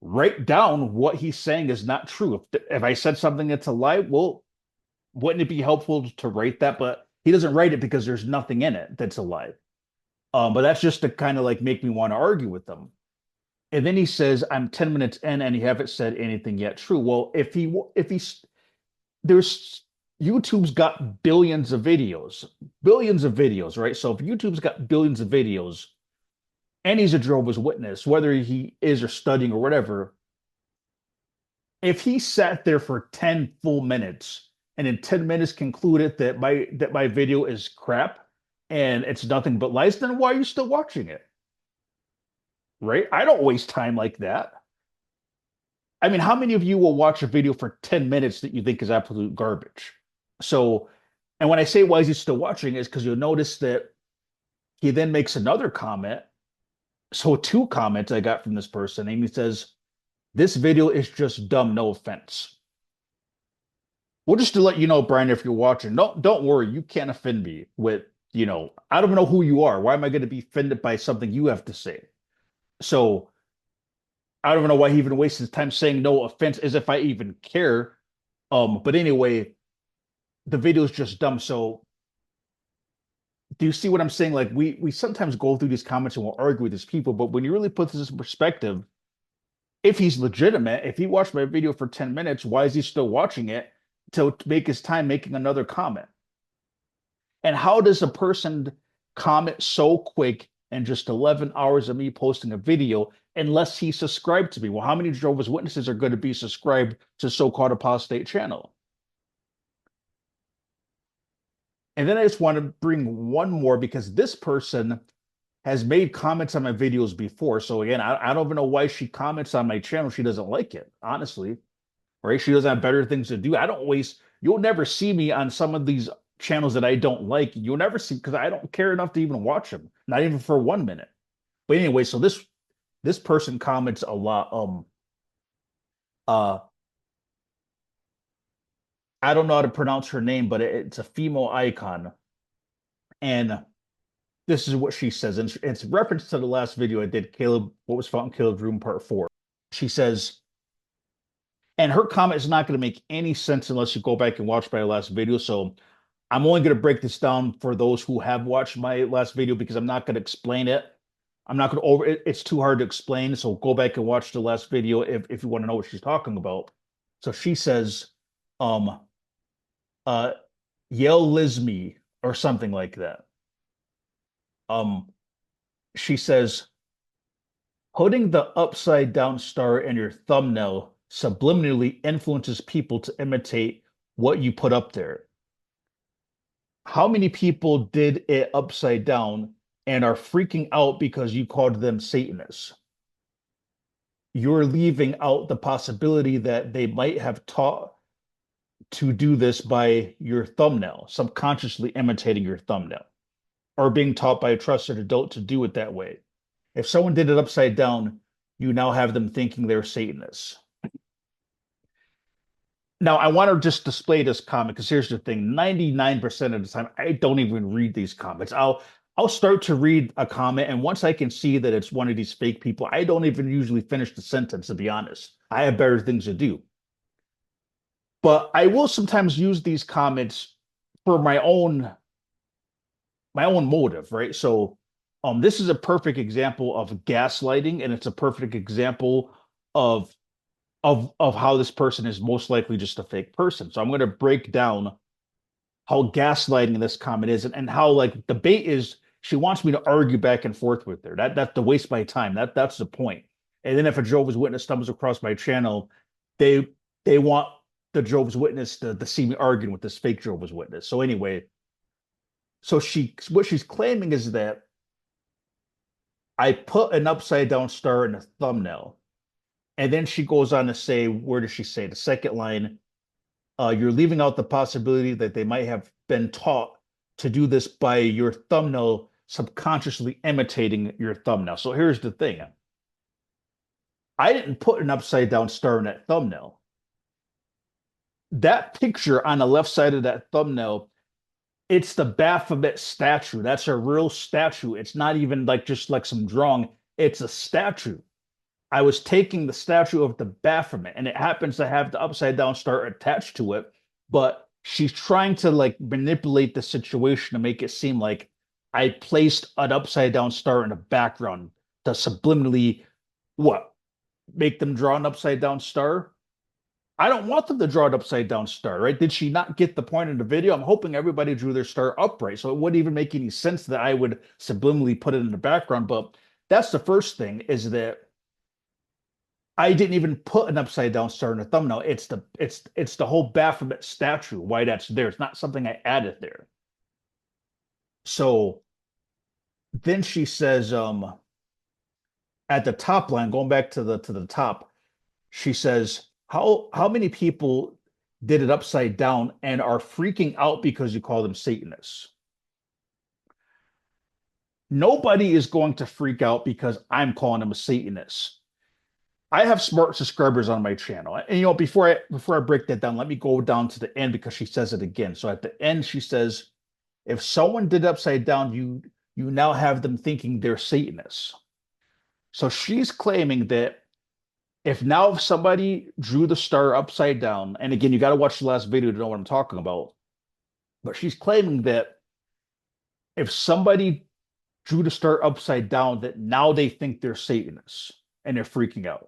write down what he's saying is not true. If I said something that's a lie, well, wouldn't it be helpful to write that? But he doesn't write it because there's nothing in it that's a lie. But that's just to kind of like make me want to argue with them. And then he says, I'm 10 minutes in and you haven't said anything yet true. Well, there's YouTube's got billions of videos, right? So if YouTube's got billions of videos and he's a Jehovah's Witness, whether he is or studying or whatever, if he sat there for 10 full minutes and in 10 minutes concluded that my video is crap and it's nothing but lies, then why are you still watching it? Right? I don't waste time like that. I mean, how many of you will watch a video for 10 minutes that you think is absolute garbage? So, and when I say why is he still watching is because you'll notice that he then makes another comment. So two comments I got from this person, and he says, this video is just dumb, no offense. Well, just to let you know, Brian, if you're watching, don't worry, you can't offend me with, I don't know who you are. Why am I going to be offended by something you have to say? So I don't know why he even wastes his time saying no offense as if I even care. But anyway, the video is just dumb. So do you see what I'm saying? Like we sometimes go through these comments and we'll argue with these people, but when you really put this in perspective, if he's legitimate, if he watched my video for 10 minutes, why is he still watching it? to make his time making another comment. And how does a person comment so quick in just 11 hours of me posting a video unless he's subscribed to me? Well, how many Jehovah's Witnesses are going to be subscribed to so-called apostate channel? And then I just want to bring one more because this person has made comments on my videos before. So again, I don't even know why she comments on my channel. She doesn't like it, honestly, right? She doesn't have better things to do. I don't waste, you'll never see me on some of these channels that I don't like. You'll never see because I don't care enough to even watch them, not even for 1 minute. But anyway, so this person comments a lot. Uh I don't know how to pronounce her name, but it's a female icon. And this is what she says. And it's reference to the last video I did, Caleb, what was found in Caleb's room, part 4. She says, and her comment is not going to make any sense unless you go back and watch my last video. So I'm only going to break this down for those who have watched my last video because I'm not going to explain it. I'm not going to over it. It's too hard to explain. So go back and watch the last video if you want to know what she's talking about. So she says, um, uh, yell Lisme or something like that. Um, she says, putting the upside down star in your thumbnail subliminally influences people to imitate what you put up there. How many people did it upside down and are freaking out because you called them Satanists? You're leaving out the possibility that they might have taught to do this by your thumbnail, subconsciously imitating your thumbnail, or being taught by a trusted adult to do it that way. If someone did it upside down, you now have them thinking they're Satanists. Now, I want to just display this comment because here's the thing: 99% of the time, I don't even read these comments. I'll start to read a comment, and once I can see that it's one of these fake people, I don't even usually finish the sentence, to be honest. I have better things to do. But I will sometimes use these comments for my own motive, right? So this is a perfect example of gaslighting, and it's a perfect example of of how this person is most likely just a fake person. So I'm going to break down how gaslighting this comment is and how like the bait is she wants me to argue back and forth with her. That's to waste my time. That's the point. And then if a Jehovah's Witness stumbles across my channel, they they want the Jehovah's Witness to see me arguing with this fake Jehovah's Witness. So anyway, so what she's claiming is that I put an upside down star in a thumbnail. And then she goes on to say, where does she say? The second line, you're leaving out the possibility that they might have been taught to do this by your thumbnail subconsciously imitating your thumbnail. So here's the thing. I didn't put an upside down star in that thumbnail. That picture on the left side of that thumbnail, it's the Baphomet statue. That's a real statue. It's not even like just like some drawing. It's a statue. I was taking the statue of the Baphomet, and it happens to have the upside down star attached to it, but she's trying to like manipulate the situation to make it seem like I placed an upside down star in the background to subliminally what? Make them draw an upside down star? I don't want them to draw an upside down star, right? Did she not get the point in the video? I'm hoping everybody drew their star upright, so it wouldn't even make any sense that I would subliminally put it in the background. But that's the first thing is that I didn't even put an upside down star in the thumbnail. It's the whole Baphomet statue. Why that's there. It's not something I added there. So then she says, at the top line, going back to the top, she says, how many people did it upside down and are freaking out because you call them Satanists? Nobody is going to freak out because I'm calling them a Satanist. I have smart subscribers on my channel. And before I break that down, let me go down to the end because she says it again. So at the end, she says, if someone did upside down, you now have them thinking they're Satanists. So she's claiming that if somebody drew the star upside down, and again, you got to watch the last video to know what I'm talking about, but she's claiming that if somebody drew the star upside down, that now they think they're Satanists and they're freaking out.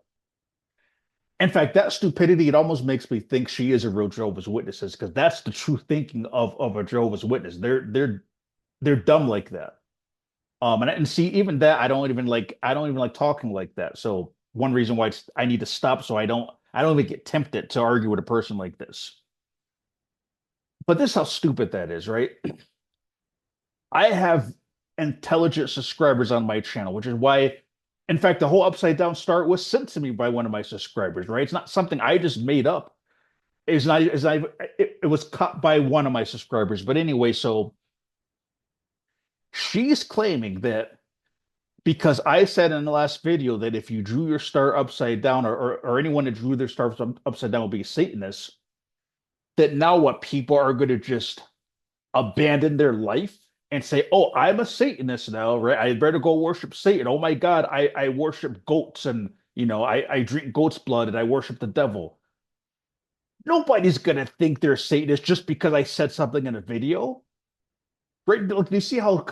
In fact, that stupidity, it almost makes me think she is a real Jehovah's Witnesses, because that's the true thinking of a Jehovah's Witness. They're dumb like that. And see, even that, I don't even like talking like that. So one reason why I need to stop, so I don't even get tempted to argue with a person like this. But this is how stupid that is, right? I have intelligent subscribers on my channel, which is why, in fact, the whole upside down start was sent to me by one of my subscribers, right? It's not something I just made up. It's not it was cut by one of my subscribers. But anyway, so she's claiming that because I said in the last video that if you drew your star upside down, or anyone that drew their star upside down will be a Satanist, that now what, people are going to just abandon their life and say, "Oh, I'm a Satanist now, right? I better go worship Satan. Oh my God, I worship goats, and I drink goat's blood, and I worship the devil." Nobody's gonna think they're Satanist just because I said something in a video, right? Like, do you see how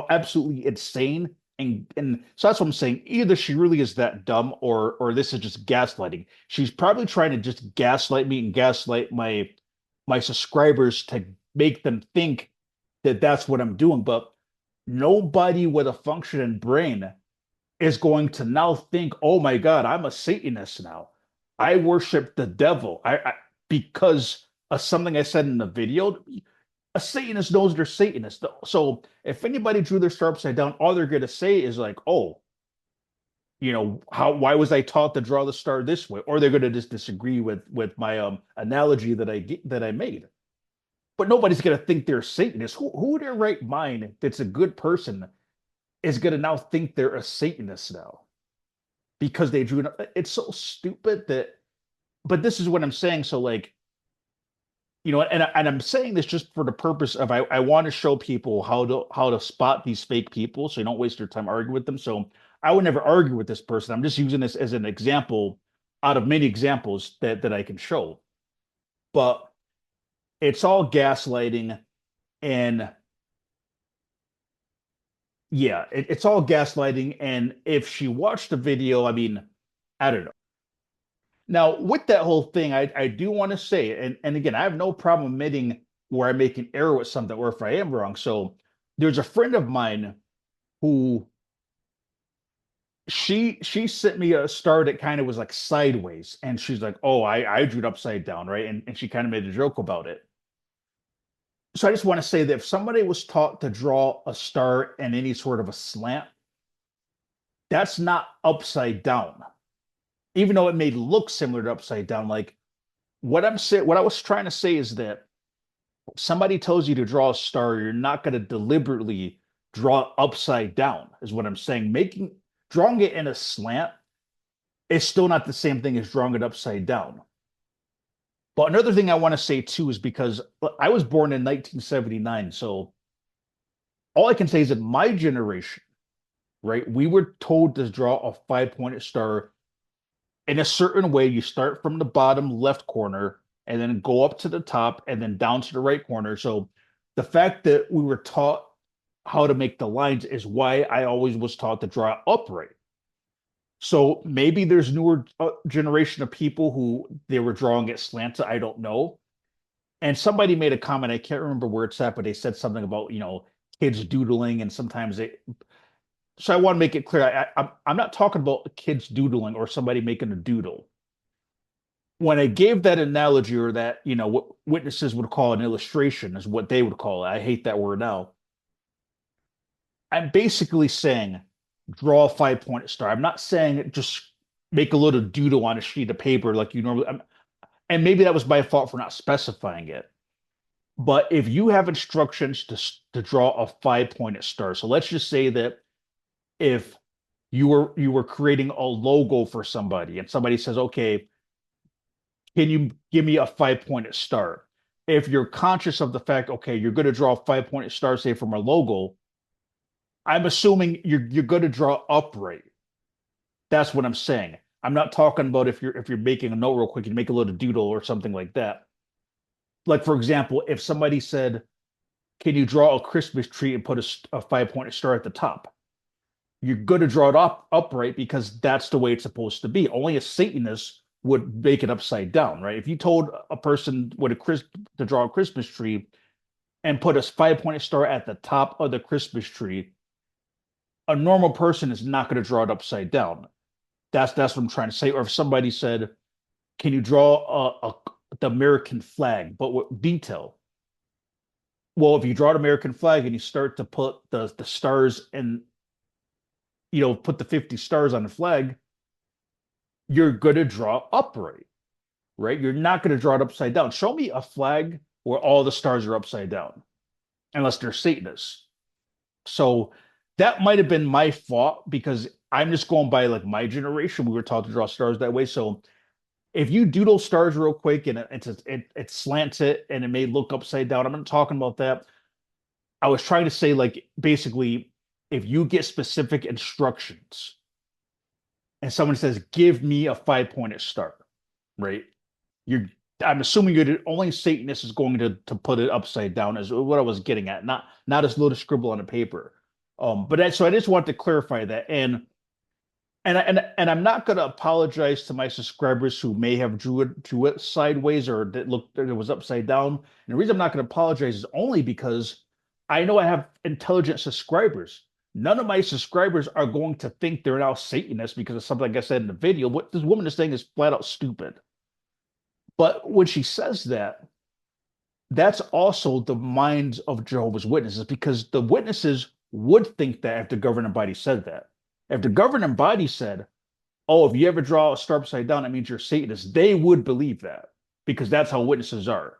absolutely insane, and so that's what I'm saying. Either she really is that dumb, or this is just gaslighting. She's probably trying to just gaslight me and gaslight my subscribers to make them think that that's what I'm doing. But nobody with a functioning brain is going to now think, "Oh my God, I'm a Satanist now. I worship the devil." Because of something I said in the video. A Satanist knows they're Satanist. So if anybody drew their star upside down, all they're going to say is like, "Oh, why was I taught to draw the star this way?" Or they're going to just disagree with my analogy that I made. But nobody's going to think they're Satanist. Who in their right mind that's a good person is going to now think they're a Satanist now because they drew it? It's so stupid that. But this is what I'm saying. So, like, and I'm saying this just for the purpose of, I want to show people how to spot these fake people, so you don't waste your time arguing with them. So I would never argue with this person. I'm just using this as an example out of many examples that I can show. But it's all gaslighting, and yeah, it's all gaslighting. And if she watched the video, I mean, I don't know. Now, with that whole thing, I do want to say, and again, I have no problem admitting where I make an error with something, or if I am wrong. So there's a friend of mine who, she sent me a star that kind of was like sideways, and she's like, "Oh, I drew it upside down, right?" And she kind of made a joke about it. So I just want to say that if somebody was taught to draw a star in any sort of a slant, that's not upside down, even though it may look similar to upside down. Like, what I was trying to say is that if somebody tells you to draw a star, you're not going to deliberately draw upside down, is what I'm saying. Drawing it in a slant is still not the same thing as drawing it upside down. But another thing I want to say too is, because I was born in 1979, so all I can say is that my generation, right, we were told to draw a five-pointed star in a certain way. You start from the bottom left corner and then go up to the top and then down to the right corner. So the fact that we were taught how to make the lines is why I always was taught to draw upright. So maybe there's newer generation of people who they were drawing it slanted. I don't know. And somebody made a comment. I can't remember where it's at, but they said something about kids doodling, and sometimes they. So I want to make it clear. I'm not talking about kids doodling or somebody making a doodle. When I gave that analogy, or that what witnesses would call an illustration, is what they would call it. I hate that word now. I'm basically saying draw a five-pointed star. I'm not saying just make a little doodle on a sheet of paper like you normally. And maybe that was my fault for not specifying it. But if you have instructions to draw a five-pointed star, so let's just say that if you were creating a logo for somebody, and somebody says, "Okay, can you give me a five-pointed star?" If you're conscious of the fact, okay, you're going to draw a five-pointed star, say from a logo, I'm assuming you're going to draw upright. That's what I'm saying. I'm not talking about if you're making a note real quick, you make a little doodle or something like that. Like, for example, if somebody said, "Can you draw a Christmas tree and put a five-pointed star at the top?" You're going to draw it upright, because that's the way it's supposed to be. Only a Satanist would make it upside down, right? If you told a person with a to draw a Christmas tree and put a five-pointed star at the top of the Christmas tree, a normal person is not going to draw it upside down. That's what I'm trying to say. Or if somebody said, "Can you draw the American flag, but with detail?" Well, if you draw an American flag and you start to put the stars and put the 50 stars on the flag, you're going to draw upright, right? You're not going to draw it upside down. Show me a flag where all the stars are upside down, unless they're Satanists. So that might have been my fault because I'm just going by like my generation. We were taught to draw stars that way. So if you doodle stars real quick and it slants it and it may look upside down, I'm not talking about that. I was trying to say like basically if you get specific instructions and someone says, give me a five-pointed star, right? You're I'm assuming you're the only Satanist is going to put it upside down is what I was getting at, not as little scribble on a paper. So I just want to clarify that. And I'm not going to apologize to my subscribers who may have drew it sideways or that it was upside down. And the reason I'm not going to apologize is only because I know I have intelligent subscribers. None of my subscribers are going to think they're now Satanists because of something like I said in the video. What this woman is saying is flat out stupid. But when she says that, that's also the minds of Jehovah's Witnesses because the witnesses would think that if the governing body said that. If the governing body said, oh, if you ever draw a star upside down, that means you're Satanist, they would believe that because that's how witnesses are.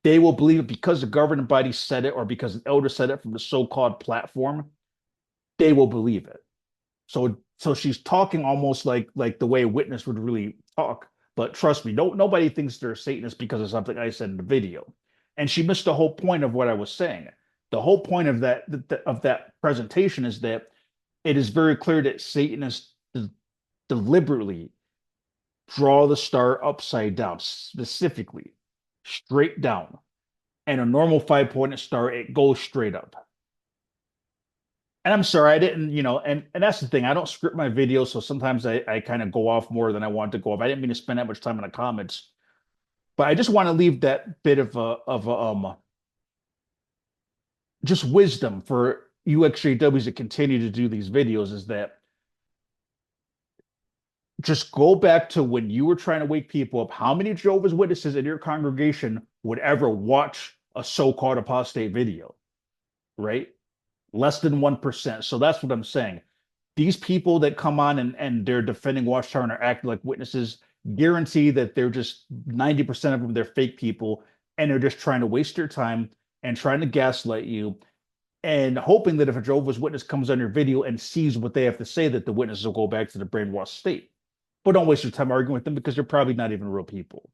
They will believe it because the governing body said it or because an elder said it from the so-called platform. They will believe it. So she's talking almost like the way a witness would really talk. But trust me, nobody thinks they're Satanists because of something I said in the video. And she missed the whole point of what I was saying. The whole point of that presentation is that it is very clear that Satanists deliberately draw the star upside down, specifically straight down. And a normal five-pointed star, it goes straight up. And I'm sorry, I didn't, and that's the thing. I don't script my videos, so sometimes I kind of go off more than I want to go off. I didn't mean to spend that much time in the comments, but I just want to leave that bit of just wisdom for UXJWs to continue to do these videos is that just go back to when you were trying to wake people up. How many Jehovah's Witnesses in your congregation would ever watch a so-called apostate video, right? Less than 1%. So that's what I'm saying. These people that come on and they're defending Watchtower and are acting like witnesses, guarantee that they're just 90% of them, they're fake people, and they're just trying to waste your time and trying to gaslight you and hoping that if a Jehovah's Witness comes on your video and sees what they have to say, that the witnesses will go back to the brainwashed state. But don't waste your time arguing with them because they're probably not even real people.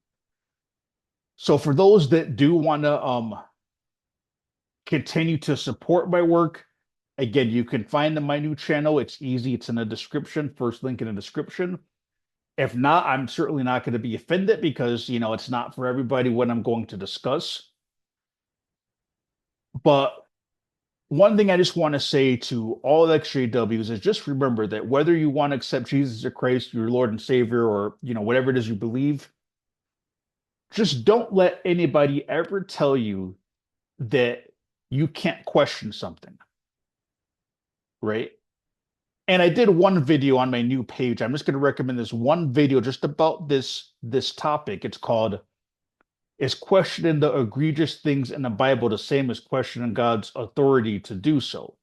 So for those that do want to continue to support my work, again, you can find my new channel. It's easy. It's in the description. First link in the description. If not, I'm certainly not going to be offended because, it's not for everybody what I'm going to discuss. But one thing I just want to say to all XJWs is just remember that whether you want to accept Jesus or Christ, your Lord and Savior, or, whatever it is you believe, just don't let anybody ever tell you that you can't question something. Right? And I did one video on my new page. I'm just going to recommend this one video just about this topic. It's called, is questioning the egregious things in the Bible the same as questioning God's authority to do so?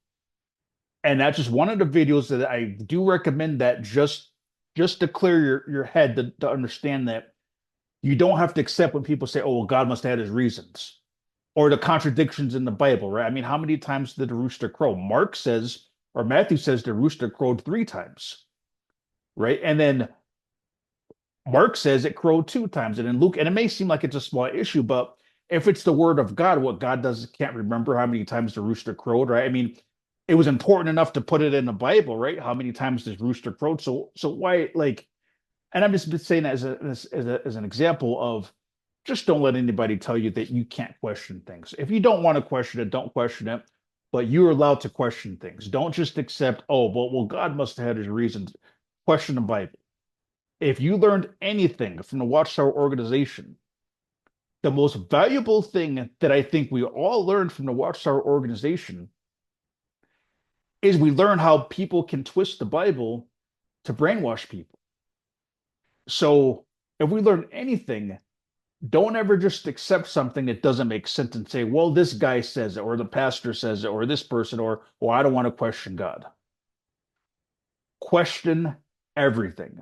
And that's just one of the videos that I do recommend that just to clear your head to understand that you don't have to accept when people say, oh, well, God must have had his reasons or the contradictions in the Bible, right? I mean, how many times did the rooster crow? Matthew says the rooster crowed 3 times, right? And then Mark says it crowed 2 times. And in Luke, and it may seem like it's a small issue, but if it's the word of God, what God can't remember how many times the rooster crowed, right? I mean, it was important enough to put it in the Bible, right? How many times does rooster crowed? So why, and I'm just saying that as an example of just don't let anybody tell you that you can't question things. If you don't want to question it, don't question it. But you're allowed to question things. Don't just accept, oh, well, God must have had his reasons. Question the Bible. If you learned anything from the Watchtower organization, the most valuable thing that I think we all learned from the Watchtower organization is we learn how people can twist the Bible to brainwash people. So if we learn anything, don't ever just accept something that doesn't make sense and say, well, this guy says it, or the pastor says it, or this person, or, well, I don't want to question God. Question everything.